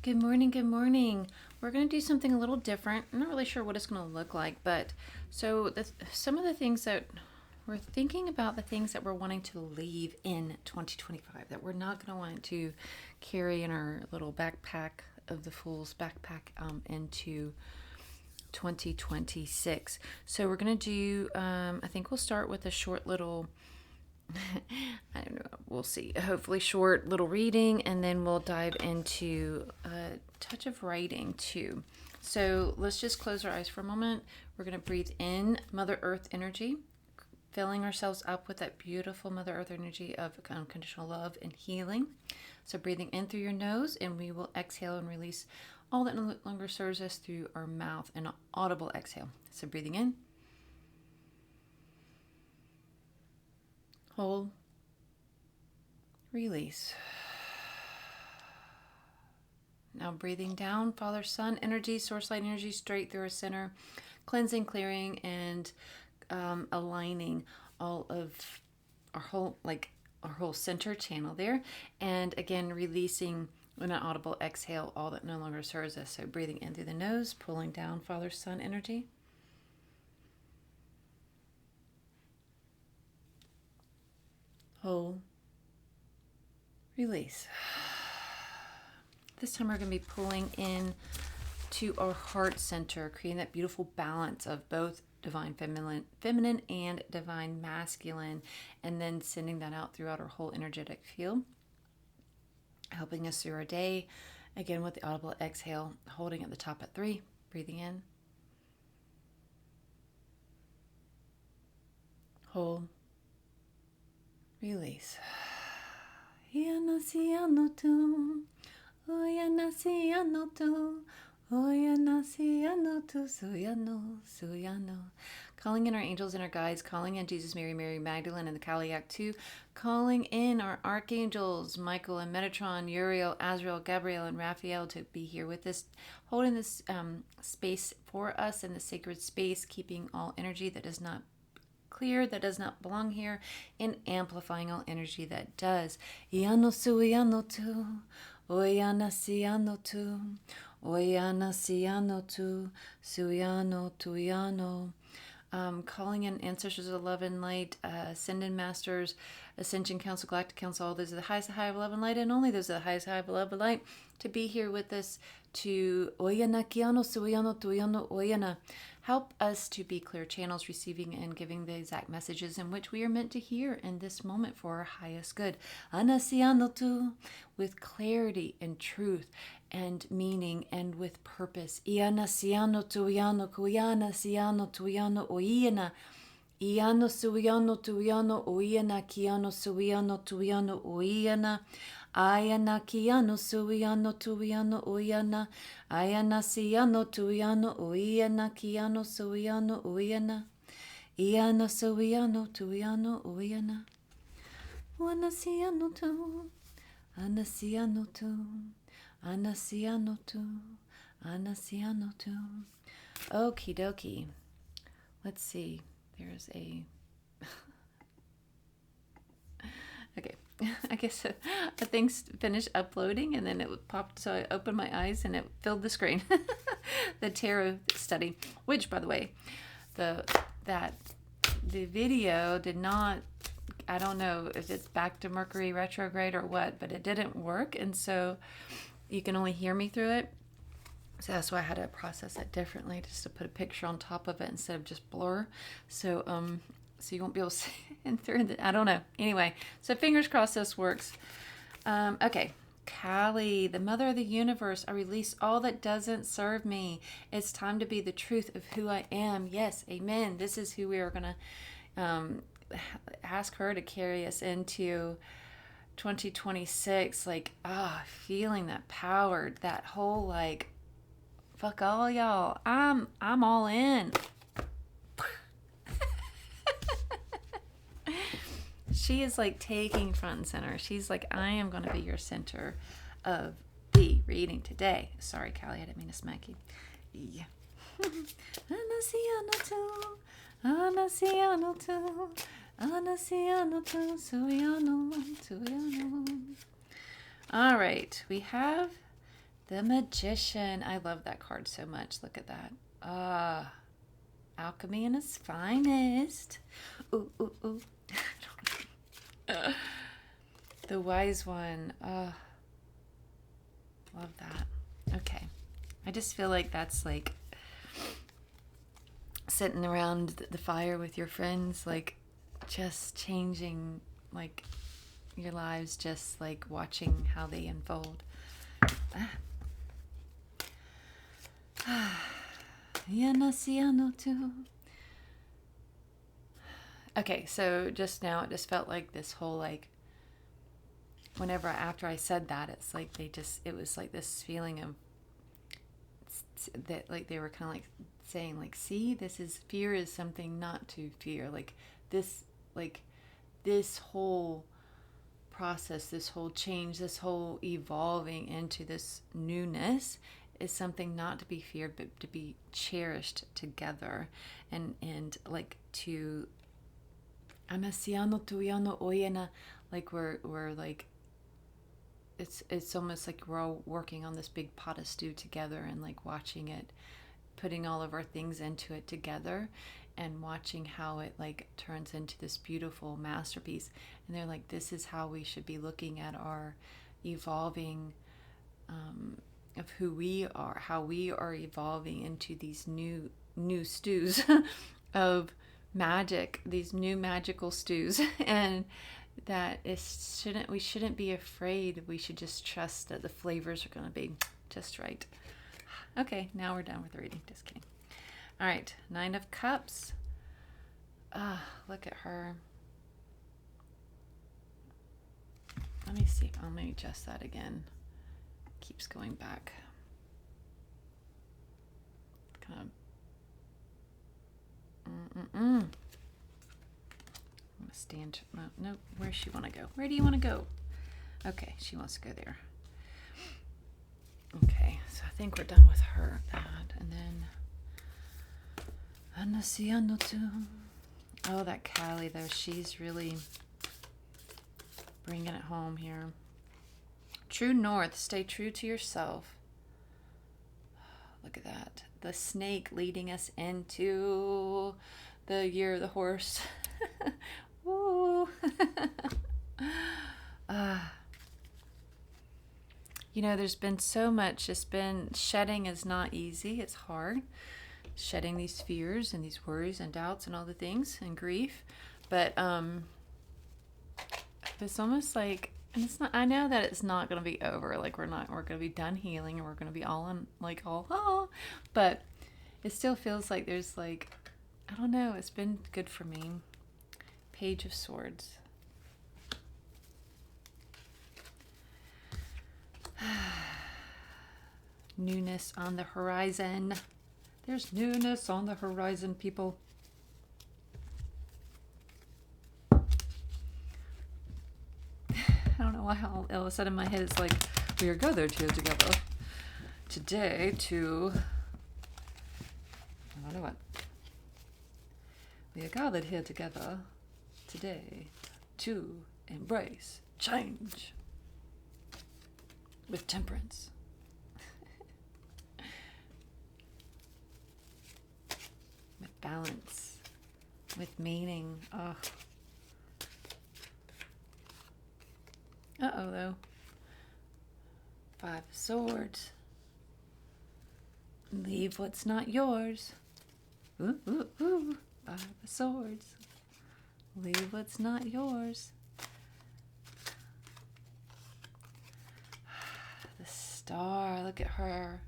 Good morning, good morning. We're going to do something a little different. I'm not really sure what it's going to look like, but some of the things that we're thinking about, the things that we're wanting to leave in 2025, that we're not going to want to carry in our little backpack of the Fool's backpack into 2026. So we're going to do, I think we'll start with a short little I don't know. We'll see. Hopefully, short little reading, and then we'll dive into a touch of writing too. So let's just close our eyes for a moment. We're going to breathe in Mother Earth energy, filling ourselves up with that beautiful Mother Earth energy of unconditional love and healing. So breathing in through your nose, and we will exhale and release all that no longer serves us through our mouth, an audible exhale. So breathing in. Hold. Release. Now breathing down, Father, Son energy, source light energy straight through our center, cleansing, clearing, and aligning all of our whole center channel there. And again, releasing in an audible exhale all that no longer serves us. So breathing in through the nose, pulling down Father, Son energy. Hold. Release. This time we're going to be pulling in to our heart center, creating that beautiful balance of both divine feminine and divine masculine, and then sending that out throughout our whole energetic field, helping us through our day. Again, with the audible exhale, holding at the top at 3, breathing in. Hold. Release. Calling in our angels and our guides, calling in Jesus, Mary, Mary Magdalene, and the Kali Act 2, calling in our archangels, Michael and Metatron, Uriel, Azrael, Gabriel, and Raphael to be here with us, holding this space for us in the sacred space, keeping all energy that does not clear, that does not belong here, and amplifying all energy that does. Iano suiano tu, oyana siano tu, oyana siano tu, suiano tuiano. Calling in ancestors of love and light, ascended masters, ascension council, galactic council, all those are the highest high of love and light, and only those are the highest high of love and light, to be here with us to oyana kiano suiano tuiano oyana. Help us to be clear channels, receiving and giving the exact messages in which we are meant to hear in this moment for our highest good. Anasianotu, with clarity and truth and meaning and with purpose. Ianasianotu iano kuyana siano tuyano oiana. Iano suiano tuyano oiana kiano suiano tuyano oiana. Ayana kiano suiano tuiano oyana. Ayana siano tuiano oyana kiano suiano oyana. Iana suiano tuiano oyana. Anasiano tu. Anasiano tu. Anasiano tu. Anasiano tu. Okie dokie. Let's see. There's a... Okay. I guess things finished uploading and then it popped, so I opened my eyes and it filled the screen. The tarot study, which, by the way, the video did not, I don't know if it's back to Mercury retrograde or what, but it didn't work, and so you can only hear me through it. So that's why I had to process it differently, just to put a picture on top of it instead of just blur. So you won't be able to see it through the, I don't know. Anyway, so fingers crossed this works. Okay. Kali, the mother of the universe, I release all that doesn't serve me. It's time to be the truth of who I am. Yes, amen. This is who we are going to ask her to carry us into 2026. Like, feeling that power, that whole like, fuck all y'all. I'm all in. She is like taking front and center. She's like, I am going to be your center of the reading today. Sorry, Callie, I didn't mean to smack you. Yeah. All right, we have The Magician. I love that card so much. Look at that. Alchemy in its finest. Ooh, ooh, ooh. The Wise One. Love that. Okay. I just feel like that's like sitting around the fire with your friends, like just changing like your lives, just like watching how they unfold. Okay, so just now it just felt like this whole like whenever after I said that, it's like it was like this feeling of that, like they were kind of like saying like, see, fear is something not to fear, like this whole process, this whole change, this whole evolving into this newness is something not to be feared but to be cherished together, and like to amasiano tuyano oyena, like we're like it's almost like we're all working on this big pot of stew together, and like watching it, putting all of our things into it together, and watching how it like turns into this beautiful masterpiece. And they're like, this is how we should be looking at our evolving of who we are, how we are evolving into these new stews of magic, these new magical stews. And that we shouldn't be afraid. We should just trust that the flavors are going to be just right. Okay, now we're done with the reading. Just kidding. All right, 9 of Cups. Look at her. Let me see. Let me adjust that again. Keeps going back. Kind of. I'm gonna stand. No. Where does she want to go? Where do you want to go? Okay, she wants to go there. Okay, so I think we're done with her. That, and then. Oh, that Callie though, she's really bringing it home here. True North, stay true to yourself. Look at that. The snake leading us into the year of the horse. Woo. There's been so much. It's been, shedding is not easy. It's hard. Shedding these fears and these worries and doubts and all the things and grief. But it's almost like, and it's not, I know that it's not going to be over. Like we're going to be done healing and we're going to be all in like but it still feels like there's like, I don't know, it's been good for me. Page of Swords. Newness on the horizon. There's newness on the horizon, people. I don't know why all of a sudden in my head it's like, we are gathered here together today to, I don't know what. We are gathered here together today to embrace change with temperance. With balance, with meaning. Uh-oh, though. 5 of Swords. Leave what's not yours. Ooh, ooh, ooh. 5 of Swords. Leave what's not yours. The Star, look at her.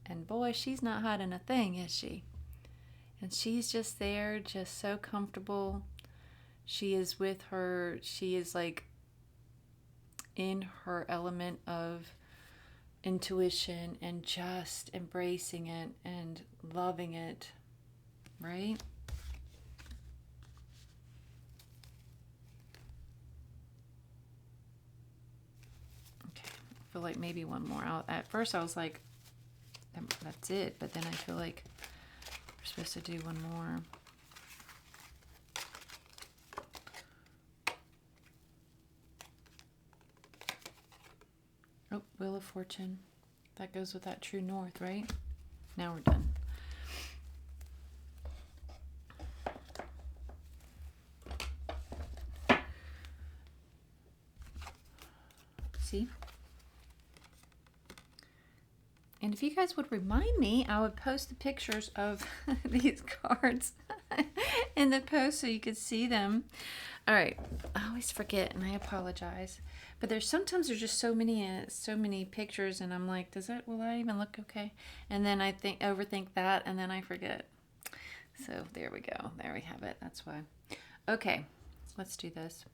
And boy, she's not hiding a thing, is she? And she's just there, just so comfortable. She is with her, she is like in her element of intuition and just embracing it and loving it, right? Okay, I feel like maybe one more. At first I was like, that's it, but then I feel like we're supposed to do one more. Oh, Wheel of Fortune. That goes with that true north, right? Now we're done. See? And if you guys would remind me, I would post the pictures of these cards in the post so you could see them. All right. I always forget, and I apologize. But sometimes there's just so many pictures, and I'm like, will that even look okay? And then I overthink that, and then I forget. So there we go. There we have it. That's why. Okay. Let's do this.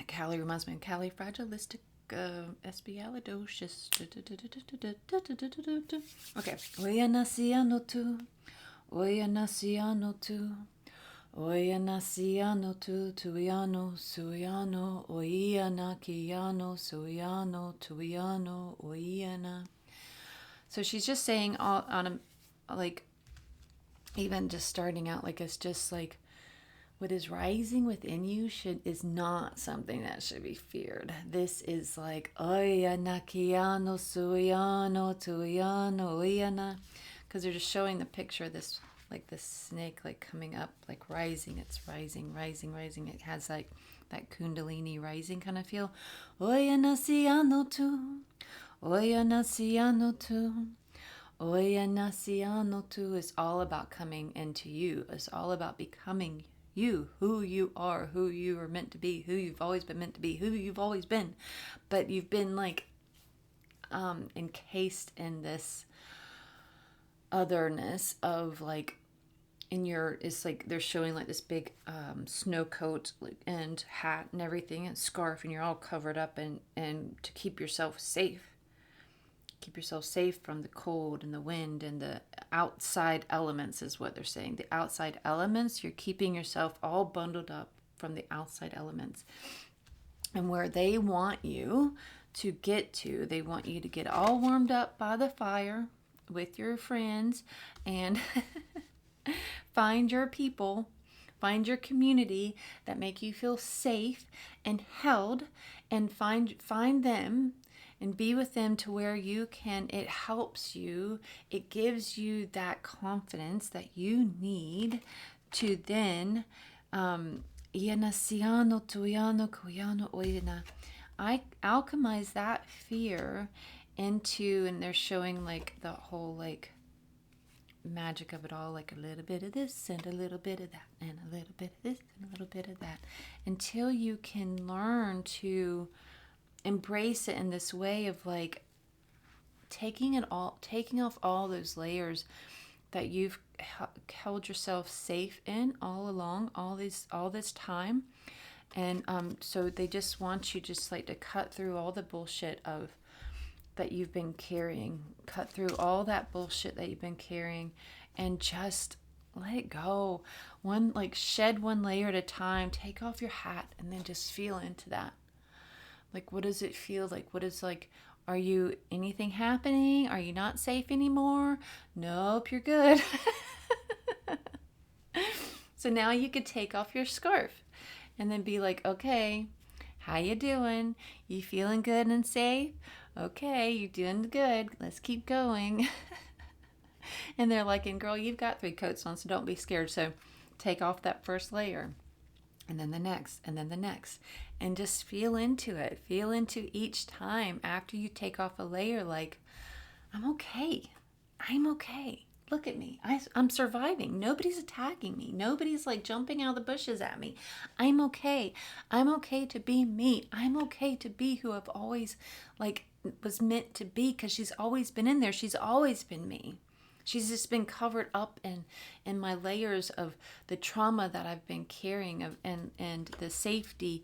Callie reminds me of califragilistic espialidocious. Okay. Oya nasiano tu. Oya nasiano tu. Oya nasiano tu. Tuiano suiano. Oia nakiano suiano. Tuiano oiana. So she's just saying all on a, like, even just starting out, like, it's just like, what is rising within you is not something that should be feared. This is like, oya nakiano suiano tuiano oiana, because they're just showing the picture of this, like this snake, like coming up, like rising. It's rising. It has like that kundalini rising kind of feel. Oya nasiano tu, oya nasiano tu. Oya nasiano tu is all about coming into you. It's all about becoming you, who you are, who you are meant to be, who you've always been meant to be, who you've always been. But you've been like encased in this otherness of like, it's like they're showing like this big snow coat and hat and everything and scarf, and you're all covered up and to keep yourself safe. Keep yourself safe from the cold and the wind and the outside elements is what they're saying. The outside elements, you're keeping yourself all bundled up from the outside elements. And where they want you to get to, they want you to get all warmed up by the fire with your friends and find your people, find your community that make you feel safe and held, and find them and be with them to where you can, it helps you, it gives you that confidence that you need to then, I alchemize that fear into, and they're showing like the whole like magic of it all, like a little bit of this and a little bit of that and a little bit of this and a little bit of that, until you can learn to embrace it in this way of like taking off all those layers that you've held yourself safe in all along, all this time. And so they just want you just like to cut through all the bullshit of that you've been carrying, cut through all that bullshit that you've been carrying, and just let it go. Shed one layer at a time. Take off your hat and then just feel into that. Like, what does it feel like? Are you, anything happening? Are you not safe anymore? Nope, you're good. So now you could take off your scarf and then be like, okay, how you doing? You feeling good and safe? Okay, you're doing good. Let's keep going. And they're like, and girl, you've got 3 coats on, so don't be scared. So take off that first layer. And then the next, and then the next. And just feel into it. Feel into each time after you take off a layer, like, I'm okay. I'm okay. Look at me. I'm surviving. Nobody's attacking me. Nobody's like jumping out of the bushes at me. I'm okay. I'm okay to be me. I'm okay to be who I've always like was meant to be, because she's always been in there. She's always been me. She's just been covered up in my layers of the trauma that I've been carrying and the safety,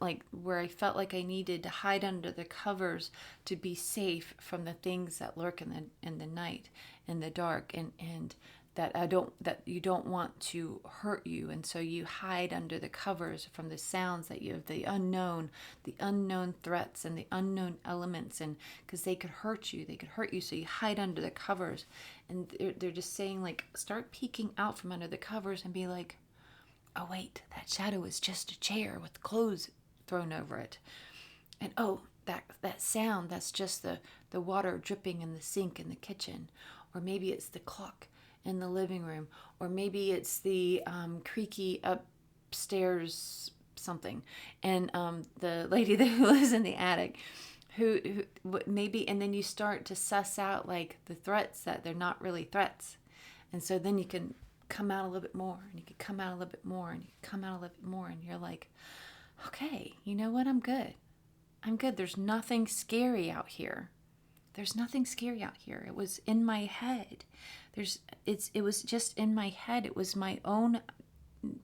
like where I felt like I needed to hide under the covers to be safe from the things that lurk in the night, in the dark, and that you don't want to hurt you, and so you hide under the covers from the sounds that you have, the unknown threats and the unknown elements, and because they could hurt you, so you hide under the covers. And they're just saying, like, start peeking out from under the covers and be like, oh wait, that shadow is just a chair with clothes thrown over it. And oh, that sound, that's just the water dripping in the sink in the kitchen. Or maybe it's the clock in the living room. Or maybe it's the creaky upstairs something. And the lady who lives in the attic, who maybe, and then you start to suss out like the threats that they're not really threats. And so then you can come out a little bit more, and you can come out a little bit more, and you can come out a little bit more, and you're like, okay, you know what? I'm good. I'm good. There's nothing scary out here. There's nothing scary out here. It was in my head. It was just in my head. It was my own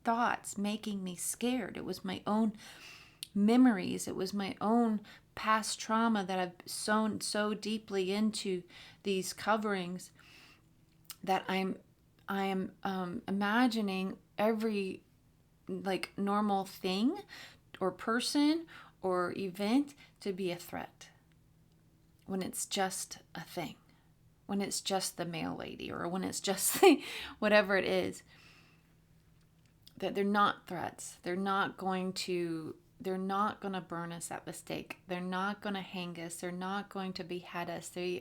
thoughts making me scared. It was my own memories. It was my own past trauma that I've sewn so deeply into these coverings that I am imagining every like normal thing or person or event to be a threat when it's just a thing, when it's just the mail lady, or when it's just whatever it is. That they're not threats. They're not going to burn us at the stake. They're not going to hang us. They're not going to behead us. They're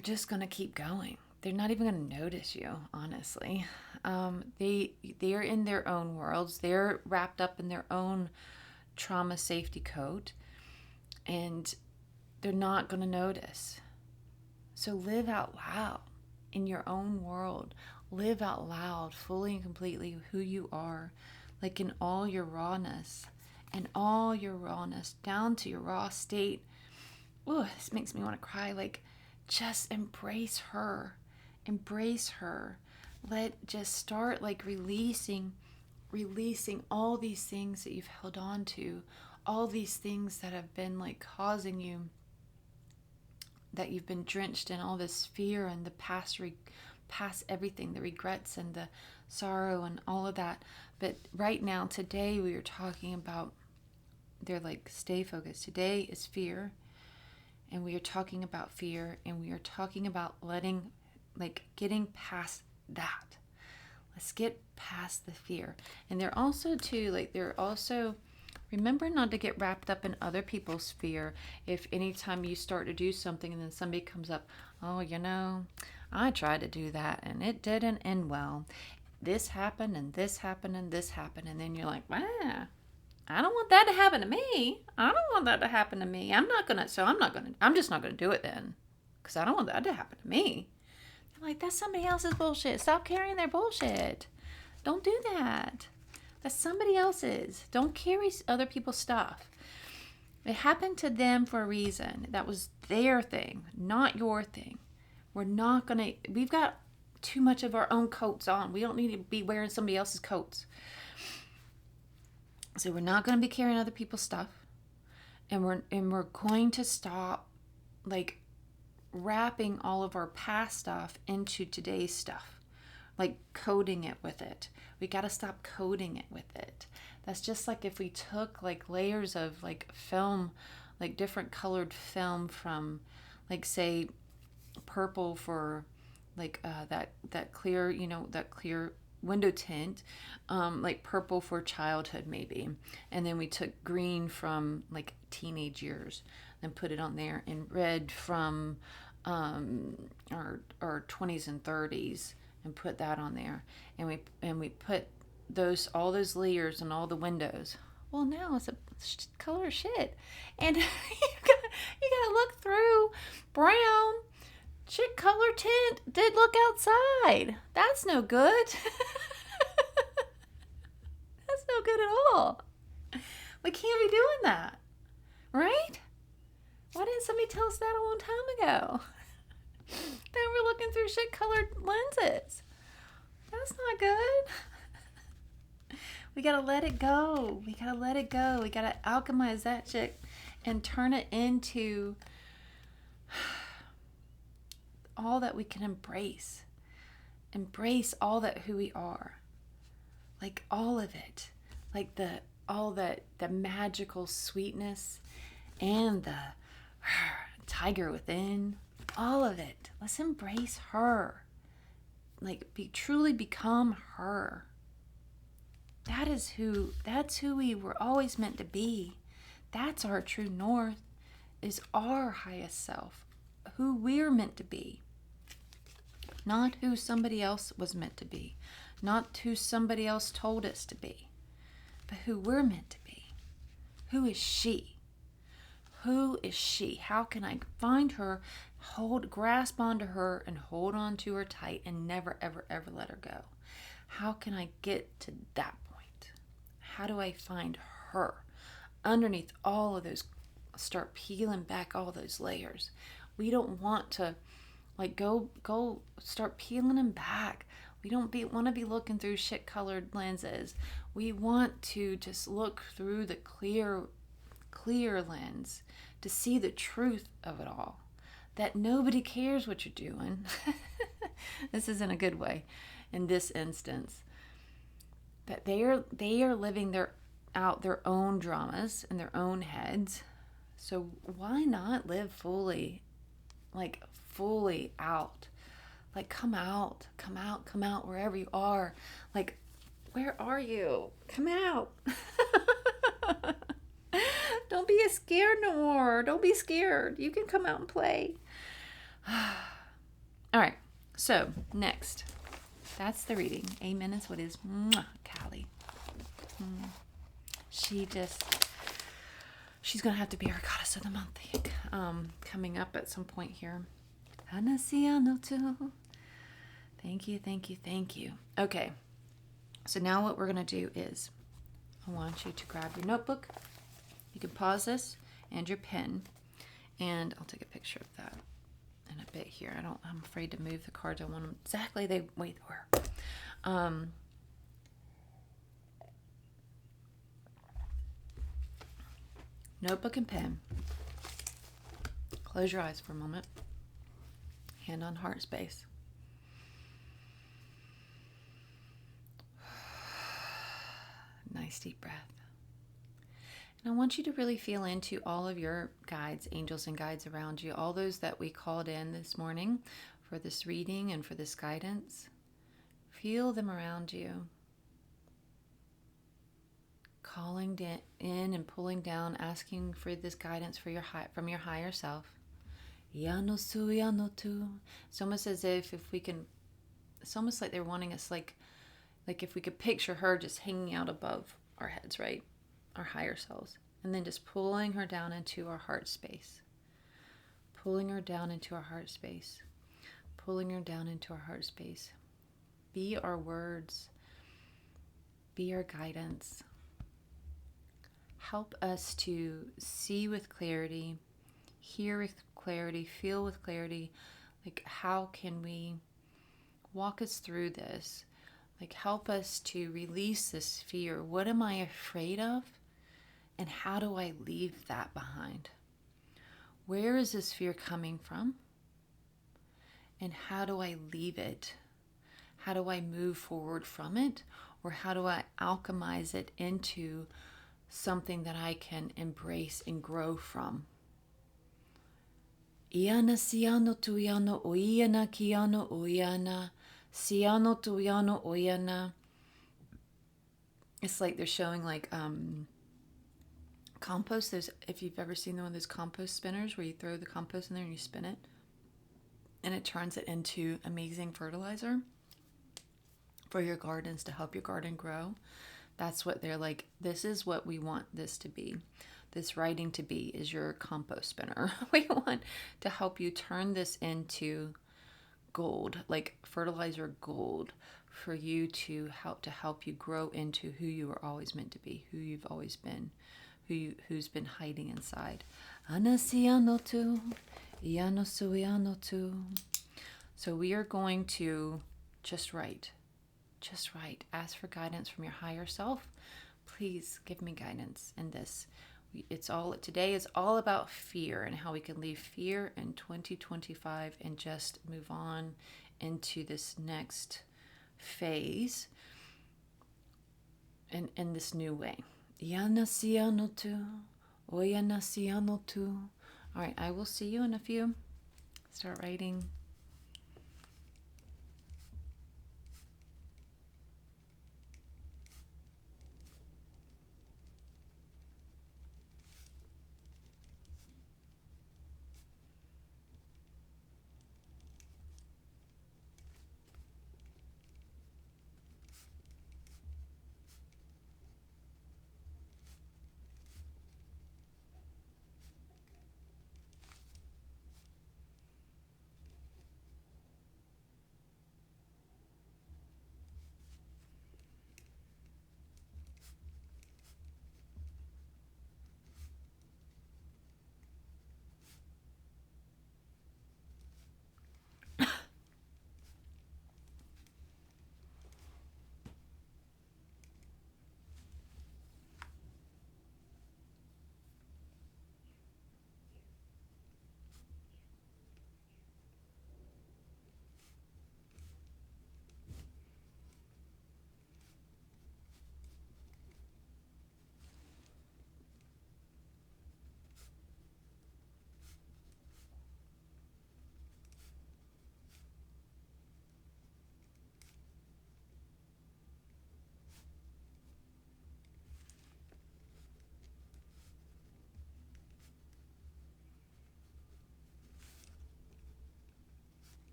just going to keep going. They're not even going to notice you, honestly. They're in their own worlds. They're wrapped up in their own trauma safety coat, and they're not going to notice. So live out loud in your own world. Live out loud, fully and completely who you are, like in all your rawness, down to your raw state. Oh, this makes me want to cry. Like, just embrace her. Just start like releasing all these things that you've held on to, all these things that have been like causing you, that you've been drenched in all this fear and the past everything, the regrets and the sorrow and all of that. But right now, today, we are talking about, they're like, stay focused. Today is fear, and we are talking about fear, and we are talking about getting past that. Let's get past the fear. And they're also remember not to get wrapped up in other people's fear. If anytime you start to do something and then somebody comes up, oh, I tried to do that and it didn't end well. This happened and this happened and this happened. And then you're like, I don't want that to happen to me. I'm just not going to do it then. Because I don't want that to happen to me. You're like, that's somebody else's bullshit. Stop carrying their bullshit. Don't do that. That's somebody else's. Don't carry other people's stuff. It happened to them for a reason. That was their thing, not your thing. We've got too much of our own coats on. We don't need to be wearing somebody else's coats. So we're not going to be carrying other people's stuff. And we're going to stop like wrapping all of our past stuff into today's stuff. Like coding it with it. We got to stop coding it with it. That's just like if we took like layers of like film, like different colored film from like say purple for like that clear, that clear window tint, like purple for childhood maybe. And then we took green from like teenage years and put it on there, and red from our 20s and 30s and put that on there. And we put all those layers on all the windows. Well, now it's a color of shit. And you gotta look through brown shit color tint did look outside. That's no good. That's no good at all. We can't be doing that. Right? Why didn't somebody tell us that a long time ago? Then we're looking through shit colored lenses. That's not good. We gotta let it go. We gotta alchemize that shit and turn it into all that we can embrace. Embrace all that who we are. Like all of it. Like the magical sweetness and the tiger within. All of it. Let's embrace her. Like truly become her. That's who we were always meant to be. That's our true north, is our highest self, who we're meant to be. Not who somebody else was meant to be, not who somebody else told us to be, but who we're meant to be. Who is she? Who is she? How can I find her, grasp onto her and hold on to her tight and never, ever, ever let her go? How can I get to that point? How do I find her underneath all of those, start peeling back all those layers? We don't want to go start peeling them back. We don't want to be looking through shit colored lenses. We want to just look through the clear lens to see the truth of it all. That nobody cares what you're doing. This isn't a good way in this instance. That they are living out their own dramas in their own heads. So why not live fully out? Like come out wherever you are. Like, where are you? Come out. Don't be scared no more. Don't be scared. You can come out and play. All right. So next, that's the reading. Amen is what is. Callie. She's going to have to be our goddess of the month, I think, coming up at some point here. Thank you. Okay. So now what we're going to do is I want you to grab your notebook. You can pause this and your pen, and I'll take a picture of that in a bit here. I'm afraid to move the cards. I want them exactly the way they were. Notebook and pen. Close your eyes for a moment. Hand on heart space. Nice deep breath. And I want you to really feel into all of your guides, angels and guides around you, all those that we called in this morning for this reading and for this guidance. Feel them around you. Calling in and pulling down, asking for this guidance from your higher self. It's almost as if we can, it's almost like they're wanting us, like if we could picture her just hanging out above our heads, right? Our higher selves. And then just pulling her down into our heart space. Pulling her down into our heart space. Pulling her down into our heart space. Be our words. Be our guidance. Help us to see with clarity, hear with clarity, feel with clarity. Like, how can we walk us through this? Like, help us to release this fear. What am I afraid of? And how do I leave that behind? Where is this fear coming from? And how do I leave it? How do I move forward from it? Or how do I alchemize it into something that I can embrace and grow from? Iana siano tuyano oiana kiano oiana siano tuyano oiana. It's like they're showing compost. There's, if you've ever seen one of those compost spinners where you throw the compost in there and you spin it and it turns it into amazing fertilizer for your gardens to help your garden grow. That's what they're like. This is what we want this to be. This writing to be is your compost spinner. We want to help you turn this into gold, like fertilizer gold, for you to help you grow into who you were always meant to be, who you've always been, who's been hiding inside. So we are going to just write. Ask for guidance from your higher self. Please give me guidance in this. Today is all about fear and how we can leave fear in 2025 and just move on into this next phase in this new way. All right, I will see you in a few. Start writing.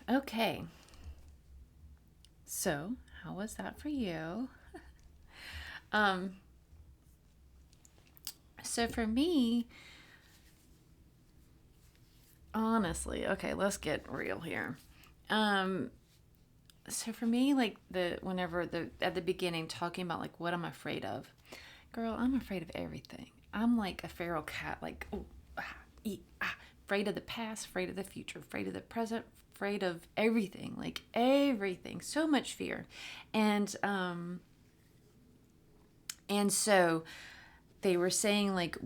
Okay. So, how was that for you? Um, so for me, honestly, okay, let's get real here. Um, so for me, like whenever at the beginning talking about like what I'm afraid of, girl, I'm afraid of everything. I'm like a feral cat, like oh, afraid of the past, afraid of the future, afraid of the present, afraid of everything, like everything. So much fear, and so they were saying like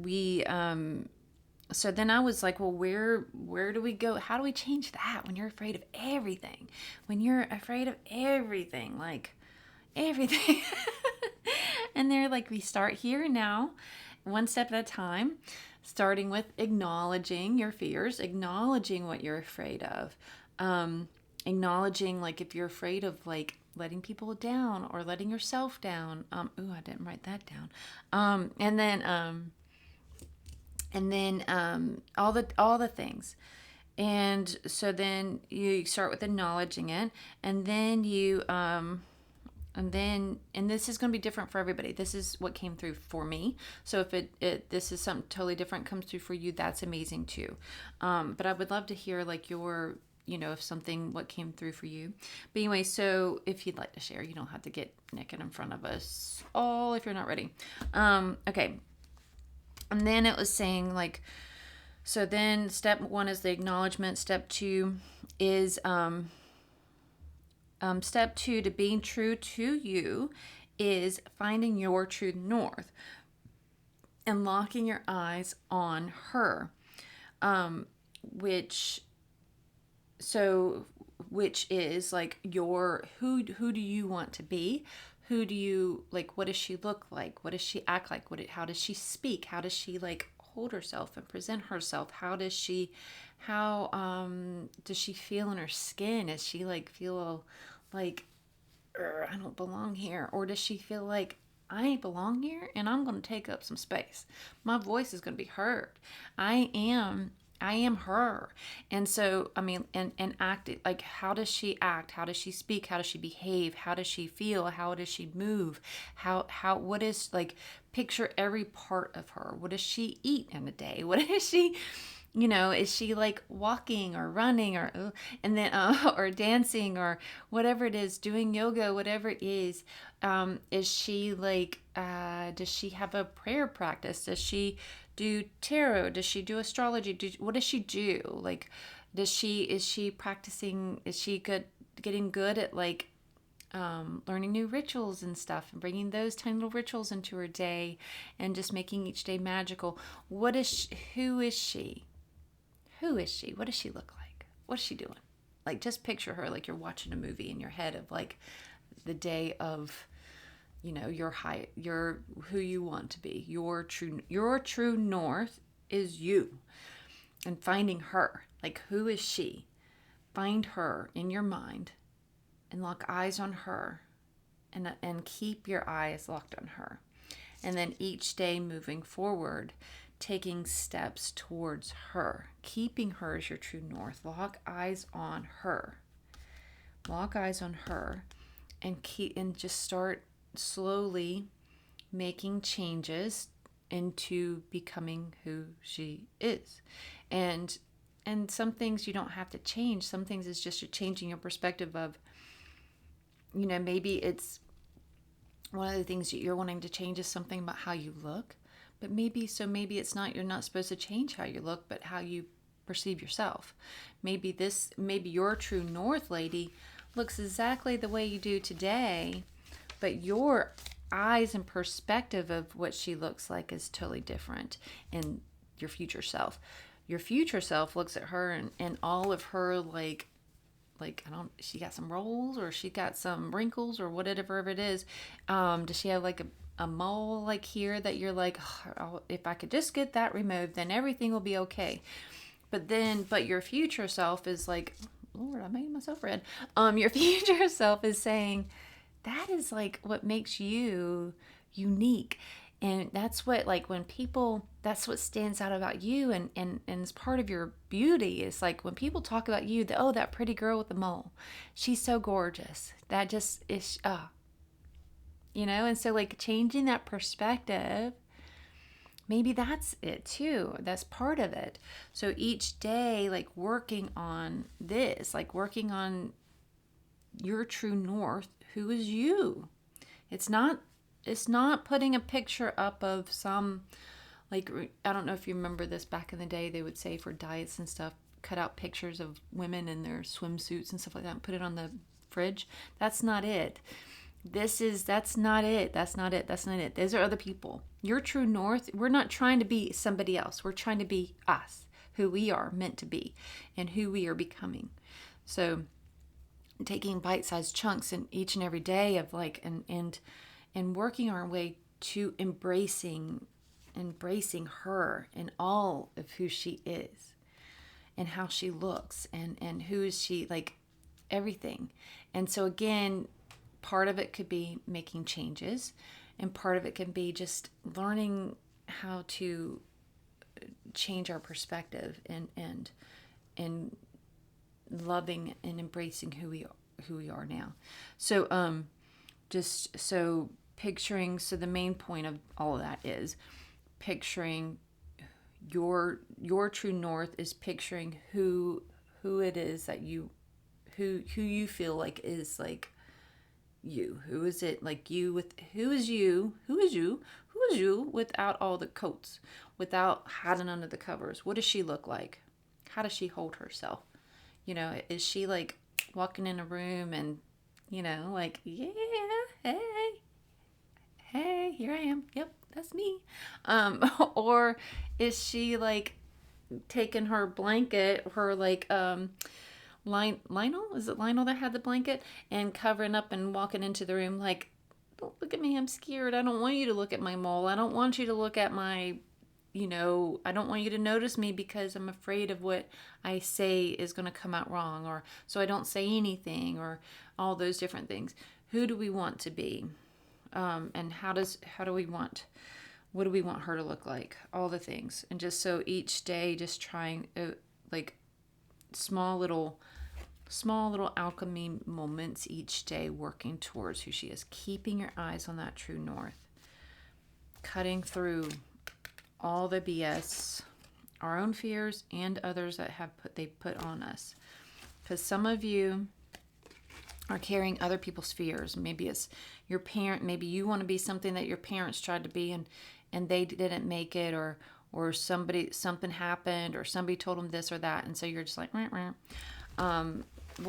so then I was like, well, where do we go? How do we change that when you're afraid of everything? When you're afraid of everything, like everything. And they're like, we start here and now, one step at a time, starting with acknowledging your fears, acknowledging what you're afraid of. Acknowledging like if you're afraid of like letting people down or letting yourself down. Ooh, I didn't write that down. All the things. And so then you start with acknowledging it, and then and this is going to be different for everybody. This is what came through for me. So if this is something totally different comes through for you, that's amazing too. But I would love to hear like your, if something, what came through for you. But anyway, so if you'd like to share, you don't have to get naked in front of us all if you're not ready. Okay. And then it was saying like, so then step 1 is the acknowledgement. Step 2 is, step 2 to being true to you is finding your true north and locking your eyes on her, which is like your who do you want to be? Who do you like? What does she look like? What does she act like? How does she speak? How does she like hold herself and present herself? How does she feel in her skin? Does she like feel like I don't belong here? Or does she feel like I ain't belong here and I'm going to take up some space? My voice is going to be heard. I am her. And so, I mean, and act it like, how does she act? How does she speak? How does she behave? How does she feel? How does she move? What is like, picture every part of her. What does she eat in a day? What is she, is she like walking or running or, and then, or dancing or whatever it is, doing yoga, whatever it is she like, does she have a prayer practice? Does she do tarot? Does she do astrology? What does she do? Like, is she practicing? Is she getting good at like, learning new rituals and stuff and bringing those tiny little rituals into her day and just making each day magical? Who is she? Who is she? What does she look like? What is she doing? Like, just picture her like you're watching a movie in your head of like the day of, your who you want to be. Your true north is you. And finding her. Like, who is she? Find her in your mind and lock eyes on her and keep your eyes locked on her. And then each day moving forward, taking steps towards her, keeping her as your true north. Lock eyes on her. Lock eyes on her and just start slowly making changes into becoming who she is. And some things you don't have to change. Some things is just you're changing your perspective of, maybe it's one of the things that you're wanting to change is something about how you look. But maybe it's not, you're not supposed to change how you look, but how you perceive yourself. Maybe your true north lady looks exactly the way you do today, but your eyes and perspective of what she looks like is totally different in your future self. Your future self looks at her and all of her like she got some rolls or she got some wrinkles or whatever it is. Does she have like a mole like here that you're like, oh, if I could just get that removed, then everything will be okay. But your future self is like, Lord, I made myself red. Your future self is saying, that is like what makes you unique. And that's what, like, when people, that's what stands out about you, and it's part of your beauty. Is like when people talk about you, oh, that pretty girl with the mole, she's so gorgeous. That just is, and so, like, changing that perspective, maybe that's it too. That's part of it. So each day, like, working on this, like working on your true north, who is you. It's not putting a picture up of some, like, I don't know if you remember this back in the day, they would say for diets and stuff, cut out pictures of women in their swimsuits and stuff like that and put it on the fridge. That's not it. That's not it. That's not it. That's not it. Those are other people. Your true north, we're not trying to be somebody else. We're trying to be us, who we are meant to be and who we are becoming. So taking bite-sized chunks in each and every day of, like, and working our way to embracing her and all of who she is and how she looks and who is she, like, everything. And so again, part of it could be making changes, and part of it can be just learning how to change our perspective and loving and embracing who we are now. So just so picturing, so the main point of all of that is picturing your true north, is picturing who it is that you who you feel like is, like, you. Who is it, like, you with who is you without all the coats, without hiding under the covers. What does she look like? How does she hold herself? Is she, like, walking in a room and, like, yeah, hey, here I am. Yep, that's me. Or is she, like, taking her blanket, her, like, Lionel? Is it Lionel that had the blanket? And covering up and walking into the room like, don't look at me, I'm scared. I don't want you to look at my mole. I don't want you to look at my, I don't want you to notice me because I'm afraid of what I say is going to come out wrong, or so I don't say anything, or all those different things. Who do we want to be? And what do we want her to look like? All the things. And just so each day, just trying, like, small little alchemy moments each day, working towards who she is, keeping your eyes on that true north, cutting through all the BS, our own fears and others that they put on us. Because some of you are carrying other people's fears. Maybe it's your parent. Maybe you want to be something that your parents tried to be and they didn't make it, or something happened, or somebody told them this or that, and so you're just like, we're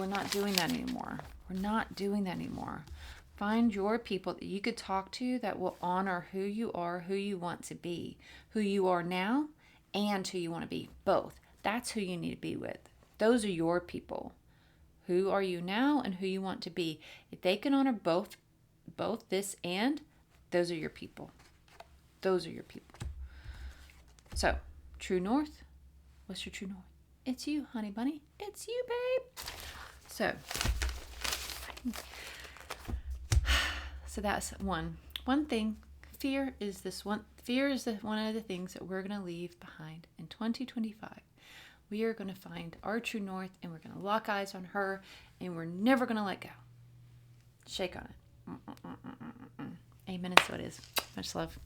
not doing that anymore. Find your people that you could talk to that will honor who you are, who you want to be, who you are now, and who you want to be. Both. That's who you need to be with. Those are your people. Who are you now and who you want to be? If they can honor both this and, those are your people. Those are your people. So, true north. What's your true north? It's you, honey bunny. It's you, babe. So that's one thing. Fear is one of the things that we're going to leave behind in 2025. We are going to find our true north, and we're going to lock eyes on her, and we're never going to let go. Shake on it. Amen, and so it is. Much love.